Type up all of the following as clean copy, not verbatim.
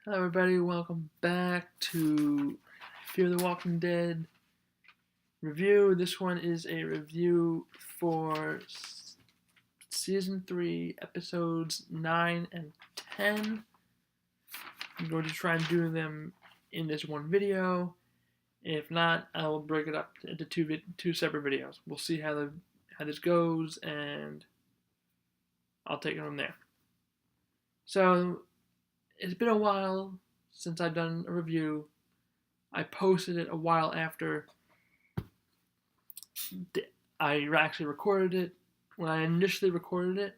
Hello, everybody. Welcome back to Fear the Walking Dead review. This one is a review for season 3, episodes 9 and 10. I'm going to try and do them in this one video. If not, I will break it up into two separate videos. We'll see how this goes, and I'll take it from there. So, it's been a while since I've done a review. I posted it a while after I actually recorded it. When I initially recorded it,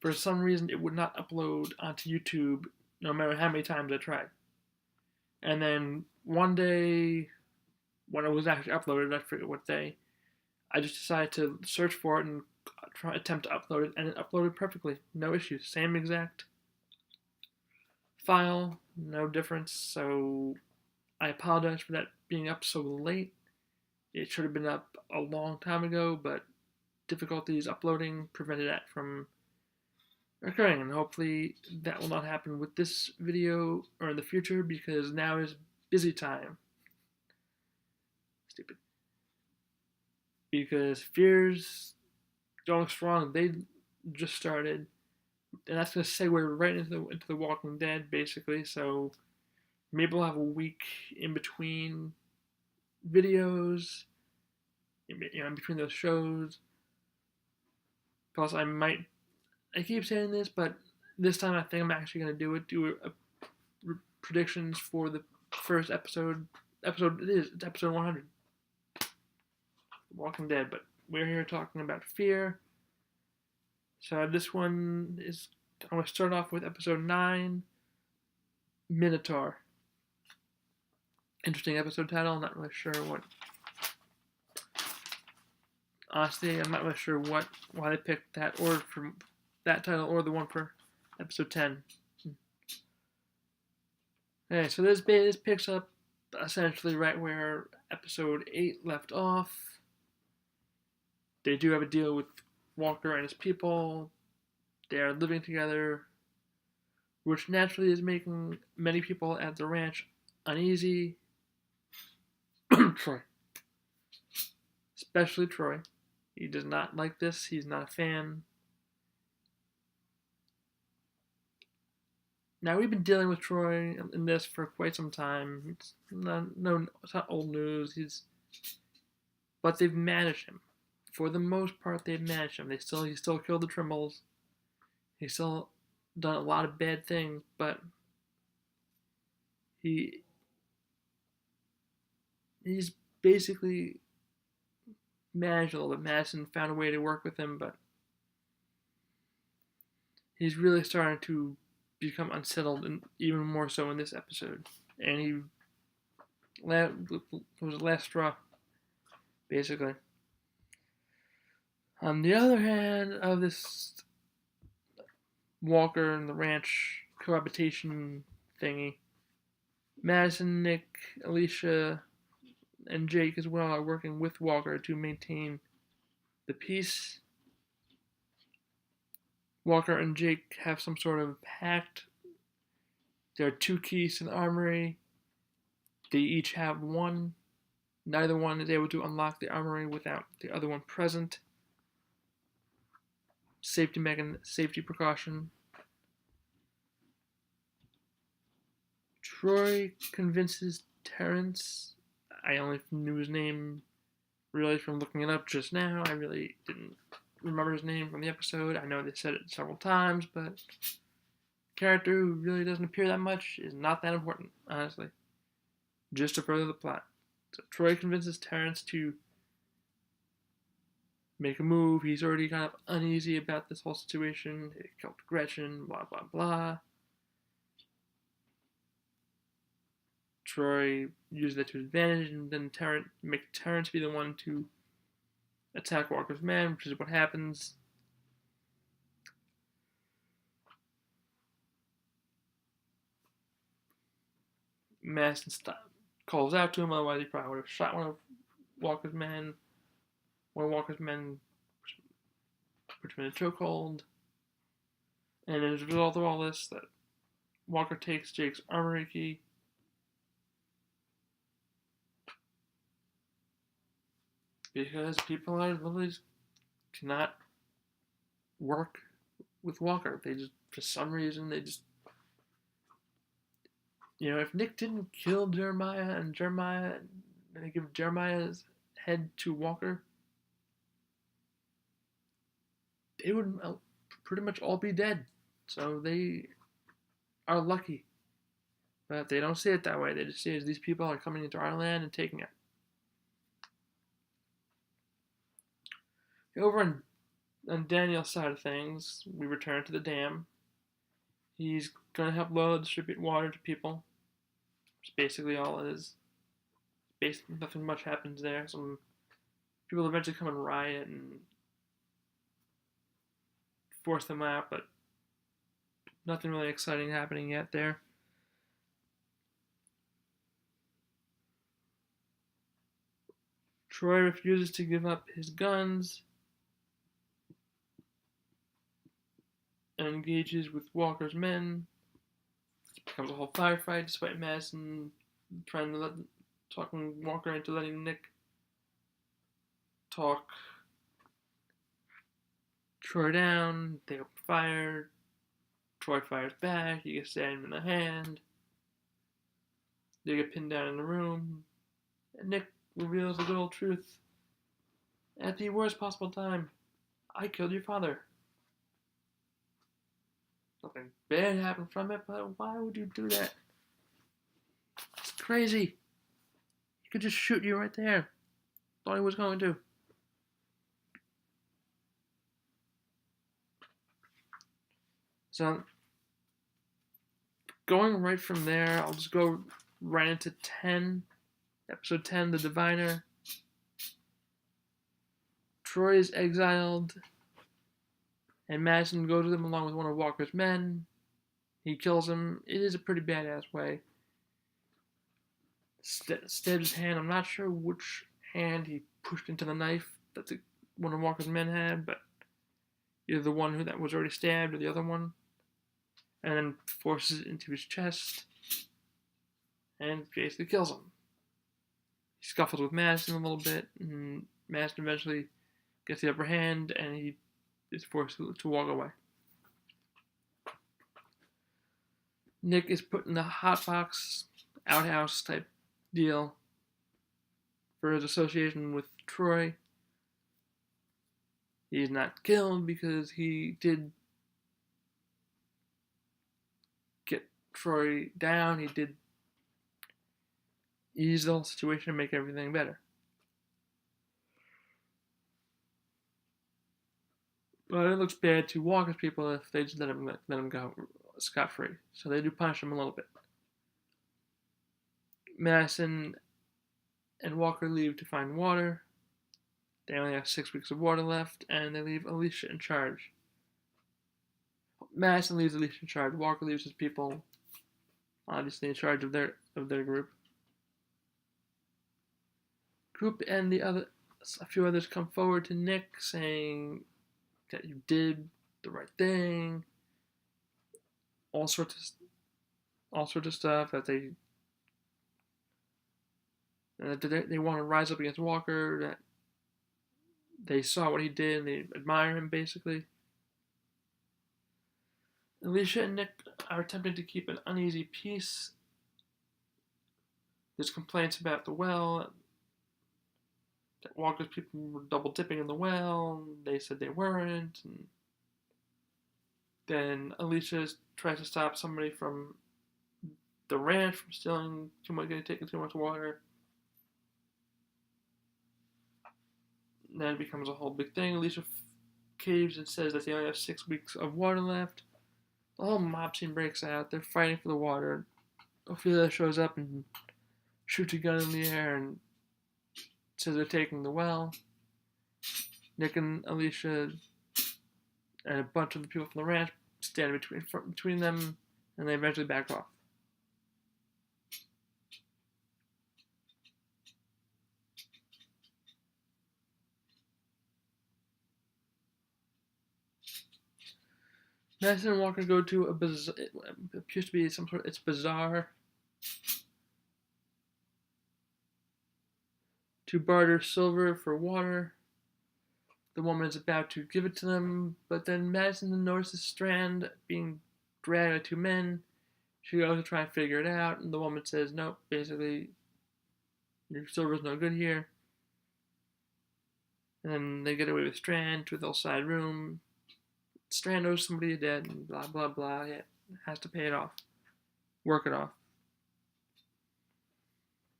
for some reason it would not upload onto YouTube no matter how many times I tried. And then one day, when it was actually uploaded, I forget what day, I just decided to search for it and attempt to upload it, and it uploaded perfectly. No issues. Same exact file, no difference. So I apologize for that being up so late. It should have been up a long time ago, but difficulties uploading prevented that from occurring, and hopefully that will not happen with this video or in the future, because now is busy time. Stupid. Because Fear's going strong. They just started, and that's going to segue right into the Walking Dead, basically. So maybe we'll have a week in between videos, in between those shows. Plus, I keep saying this, but this time I think I'm actually going to do predictions for the first episode. It's episode 100. Walking Dead, but we're here talking about Fear. So this one is, I'm going to start off with episode 9, Minotaur. Interesting episode title. I'm not really sure what. Honestly, I'm not really sure why they picked that, or from that title, or the one for episode 10. Okay, so this picks up essentially right where episode 8 left off. They do have a deal with Walker and his people. They are living together, which naturally is making many people at the ranch uneasy. Troy. Especially Troy. He does not like this. He's not a fan. Now, we've been dealing with Troy in this for quite some time. It's not old news. But they've managed him. For the most part, they've managed him. He still killed the Trimbles. He's still done a lot of bad things, but he's basically managed a little bit. Madison found a way to work with him, but he's really starting to become unsettled, and even more so in this episode. And he was the last straw, basically. On the other hand of this Walker and the ranch cohabitation thingy, Madison, Nick, Alicia, and Jake as well are working with Walker to maintain the peace. Walker and Jake have some sort of pact. There are 2 keys to the armory. They each have one. Neither one is able to unlock the armory without the other one present. Safety precaution. Troy convinces Terrence. I only knew his name really from looking it up just now. I really didn't remember his name from the episode. I know they said it several times, but a character who really doesn't appear that much is not that important, honestly. Just to further the plot. So Troy convinces Terrence to make a move. He's already kind of uneasy about this whole situation. He killed Gretchen, blah, blah, blah. Troy uses that to his advantage, and then make Terrence be the one to attack Walker's men, which is what happens. Madison calls out to him, otherwise he probably would have shot one of Walker's men. One of Walker's men put him in a chokehold. And as a result of all this, that Walker takes Jake's armory key. Because people are literally cannot work with Walker. They just, for some reason, they just, if Nick didn't kill Jeremiah and they give Jeremiah's head to Walker, they would pretty much all be dead. So they are lucky. But they don't see it that way. They just see it as these people are coming into our land and taking it. Over on Daniel's side of things, we return to the dam. He's going to help Lola distribute water to people. It's basically all it is. Basically, nothing much happens there. Some people eventually come and riot and force them out, but nothing really exciting happening yet there. Troy refuses to give up his guns and engages with Walker's men. It becomes a whole firefight despite Madison talking Walker into letting Nick talk Troy down. They open fire. Troy fires back. He gets stabbed in the hand. They get pinned down in the room. And Nick reveals the good old truth. At the worst possible time, I killed your father. Nothing bad happened from it, but why would you do that? It's crazy. He could just shoot you right there. Thought he was going to. So, going right from there, I'll just go right into 10. Episode 10, The Diviner. Troy is exiled, and Madison goes with him along with one of Walker's men. He kills him. It is a pretty badass way. Stabs his hand. I'm not sure which hand he pushed into the knife that one of Walker's men had, but either the one that was already stabbed or the other one. And then forces it into his chest and basically kills him. He scuffles with Madison a little bit, and Madison eventually gets the upper hand, and he is forced to walk away. Nick is put in a hotbox, outhouse type deal for his association with Troy. He's not killed because he did get Troy down. He did ease the whole situation and make everything better. But it looks bad to Walker's people if they just let him go scot-free. So they do punish him a little bit. Madison and Walker leave to find water. They only have 6 weeks of water left, and they leave Alicia in charge. Madison leaves Alicia in charge. Walker leaves his people, obviously, in charge of their group. And a few others come forward to Nick saying that you did the right thing. All sorts of stuff that they want to rise up against Walker. That they saw what he did and they admire him basically. Alicia and Nick are attempting to keep an uneasy peace. There's complaints about the well. That Walker's people were double dipping in the well. They said they weren't. And then Alicia tries to stop somebody from the ranch from stealing too much, taking too much water. And then it becomes a whole big thing. Alicia caves and says that they only have 6 weeks of water left. The whole mob scene breaks out. They're fighting for the water. Ophelia shows up and shoots a gun in the air and says they're taking the well. Nick and Alicia and a bunch of the people from the ranch stand between them, and they eventually back off. Madison and Walker go to a bazaar. It appears to be some sort. It's bazaar to barter silver for water. The woman is about to give it to them, but then Madison notices Strand being dragged by two men. She goes to try and figure it out, and the woman says, "Nope, basically, your silver's no good here." And then they get away with Strand to the side room. Strand owes somebody a debt, and blah blah blah. Yeah, has to pay it off, work it off.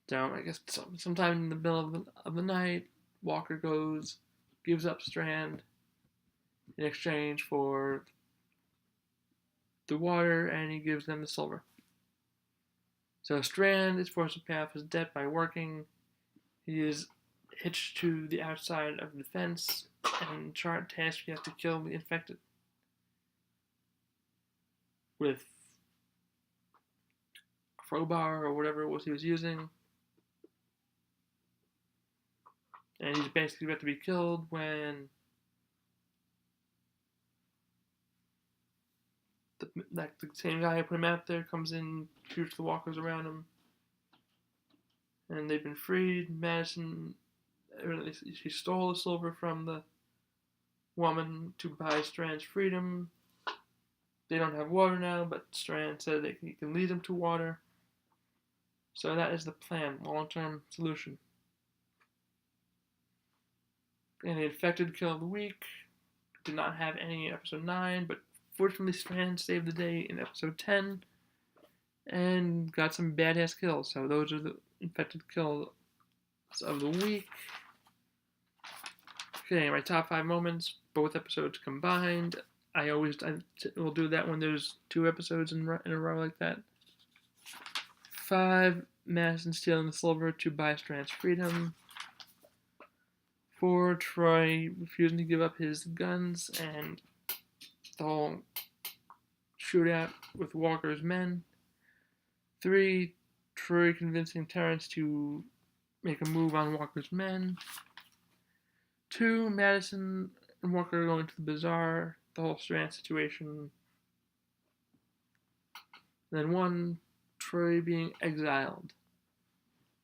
So I guess sometime in the middle of the night, Walker gives up Strand in exchange for the water, and he gives them the silver. So Strand is forced to pay off his debt by working. He is hitched to the outside of the fence, and Chart tasks he has to kill the infected with a crowbar or whatever it was he was using. And he's basically about to be killed when the same guy who put him out there comes in, shoots the walkers around him, and they've been freed. Madison, she stole the silver from the woman to buy Strand's freedom. They don't have water now, but Strand said that he can lead them to water. So that is the plan, long-term solution. And the infected kill of the week did not have any in episode 9, but fortunately Strand saved the day in episode 10 and got some badass kills. So those are the infected kills of the week. Okay, my top 5 moments, both episodes combined. I will do that when there's 2 episodes in a row like that. 5, Madison stealing the silver to buy Strand's freedom. 4, Troy refusing to give up his guns and the whole shootout with Walker's men. 3, Troy convincing Terrence to make a move on Walker's men. 2, Madison and Walker going to the bazaar, the whole Strand situation. And then 1, Troy being exiled.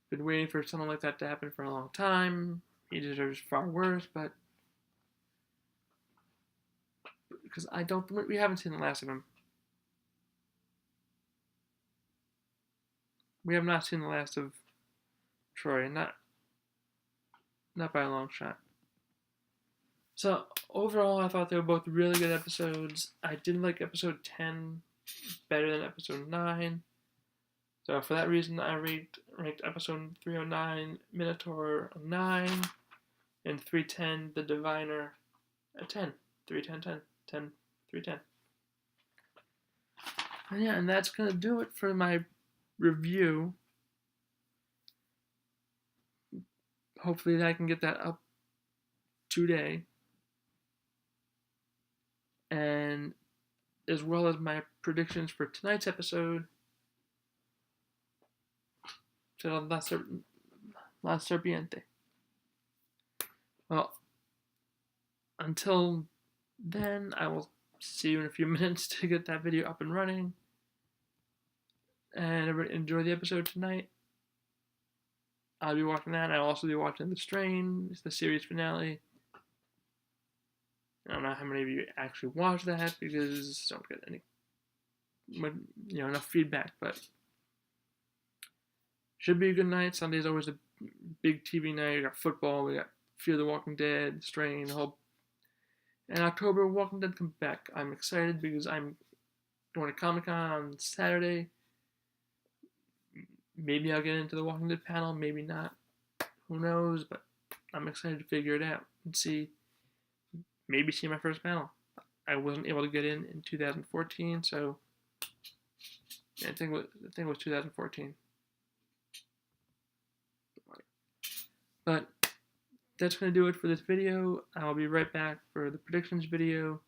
Been waiting for something like that to happen for a long time. He deserves far worse, but because we haven't seen the last of him. We have not seen the last of Troy, not by a long shot. So overall, I thought they were both really good episodes. I did like episode 10 better than episode 9. So for that reason, I ranked episode 309 Minotaur a 9, and 310 The Diviner a 10. 310, 10, 310. And yeah, and that's gonna do it for my review. Hopefully I can get that up today. And as well as my predictions for tonight's episode. So La Serpiente. Well, until then, I will see you in a few minutes to get that video up and running. And everybody enjoy the episode tonight. I'll be watching that. I'll also be watching The Strain. It's the series finale. I don't know how many of you actually watch that because I don't get any, enough feedback. But should be a good night. Sunday's always a big TV night. We got football. We got Fear the Walking Dead, Strain, the whole. In October, Walking Dead comes back. I'm excited because I'm going to Comic-Con on Saturday. Maybe I'll get into the Walking Dead panel, maybe not. Who knows? But I'm excited to figure it out and maybe see my first panel. I wasn't able to get in 2014, so I think it was 2014. But that's going to do it for this video. I'll be right back for the predictions video.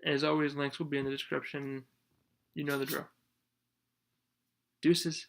As always, links will be in the description. You know the drill. Deuces.